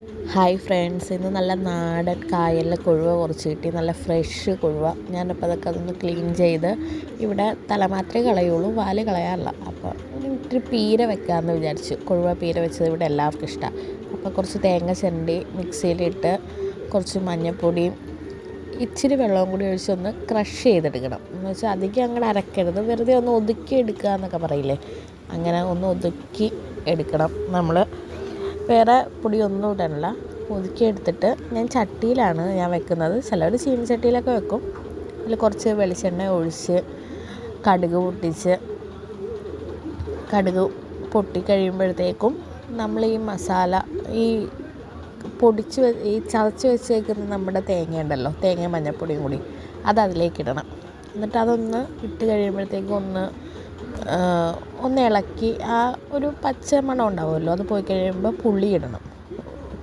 Hi friends, ഇന്ന് നല്ല നാടൻ കായലിലെ കൊഴുവ കുറച്ച് കിട്ടി. നല്ല ഫ്രഷ് കൊഴുവ. ഞാനിപ്പോൾ അതൊന്ന് ക്ലീൻ ചെയ്ത് ഇവിടെ തല മാത്രമേ കളയുള്ളൂ, വാല് കളയാറില്ല. അപ്പോൾ ഇത്തിരി പീര വെക്കാമെന്ന് വിചാരിച്ചു. കൊഴുവ പീര വെച്ചത് ഇവിടെ എല്ലാവർക്കും ഇഷ്ടമാണ്. അപ്പോൾ കുറച്ച് തേങ്ങ ചിരണ്ടി മിക്സിയിലിട്ട് കുറച്ച് മഞ്ഞൾപ്പൊടിയും ഇച്ചിരി വെള്ളവും കൂടി ഒഴിച്ചൊന്ന് ക്രഷ് ചെയ്തെടുക്കണം. എന്ന് വെച്ചാൽ അധികം അങ്ങോട്ട് അരക്കരുത്, വെറുതെ ഒന്ന് ഒതുക്കി എടുക്കുക എന്നൊക്കെ പറയില്ലേ, അങ്ങനെ ഒന്ന് ഒതുക്കി എടുക്കണം. നമ്മൾ വേറെ പൊടിയൊന്നും ഇടണില്ല, ഒതുക്കിയെടുത്തിട്ട് ഞാൻ ചട്ടിയിലാണ് വെക്കുന്നത്. ചിലർ ചീനച്ചട്ടിയിലൊക്കെ വെക്കും. അതിൽ കുറച്ച് വെളിച്ചെണ്ണ ഒഴിച്ച് കടുക് പൊട്ടിക്കഴിയുമ്പോഴത്തേക്കും നമ്മൾ ഈ മസാല, ഈ ചതച്ച് വെച്ചേക്കുന്ന നമ്മുടെ തേങ്ങ ഉണ്ടല്ലോ, തേങ്ങയും മഞ്ഞൾപ്പൊടിയും കൂടി അത് അതിലേക്കിടണം. എന്നിട്ട് അതൊന്ന് ഇട്ട് കഴിയുമ്പോഴത്തേക്കും ഒന്ന് ഇളക്കി ആ ഒരു പച്ച മണം ഉണ്ടാവുമല്ലോ, അത് പോയി കഴിയുമ്പോൾ പുളി ഇടണം.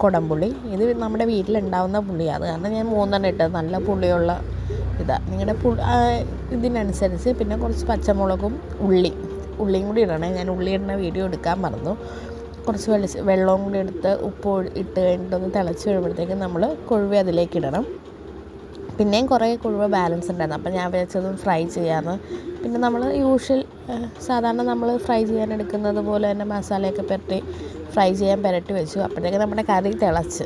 കുടംപുളി. ഇത് നമ്മുടെ വീട്ടിലുണ്ടാവുന്ന പുളിയാണ്, അത് കാരണം ഞാൻ 3 ഇട്ടത്. നല്ല പുളിയുള്ള ഇതാണ്. നിങ്ങളുടെ ഇതിനനുസരിച്ച്. പിന്നെ കുറച്ച് പച്ചമുളകും ഉള്ളിയും കൂടി ഇടണേ. ഞാൻ ഉള്ളി ഇടുന്ന വീഡിയോ എടുക്കാൻ മറന്നു. കുറച്ച് വെള്ളവും കൂടി എടുത്ത് ഉപ്പ് ഇട്ട് കഴിഞ്ഞിട്ടൊന്ന് തിളച്ച് കഴിയുമ്പോഴത്തേക്കും നമ്മൾ കൊഴുവ അതിലേക്ക് ഇടണം. പിന്നെയും കുറേ കൊഴുവ ബാലൻസ് ഉണ്ടായിരുന്നു, അപ്പോൾ ഞാൻ വിചാരിച്ചതും ഫ്രൈ ചെയ്യാമെന്ന്. പിന്നെ നമ്മൾ സാധാരണ നമ്മൾ ഫ്രൈ ചെയ്യാൻ എടുക്കുന്നത് പോലെ തന്നെ മസാലയൊക്കെ ഫ്രൈ ചെയ്യാൻ പുരട്ടി വെച്ചു. അപ്പോഴത്തേക്ക് നമ്മുടെ കറി തിളച്ച്.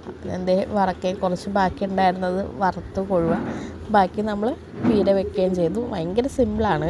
അപ്പം കുറച്ച് ബാക്കി ഉണ്ടായിരുന്നത് വറുത്ത് കൊഴുവ, ബാക്കി നമ്മൾ പീര വെക്കുകയും ചെയ്തു. ഭയങ്കര സിമ്പിളാണ്.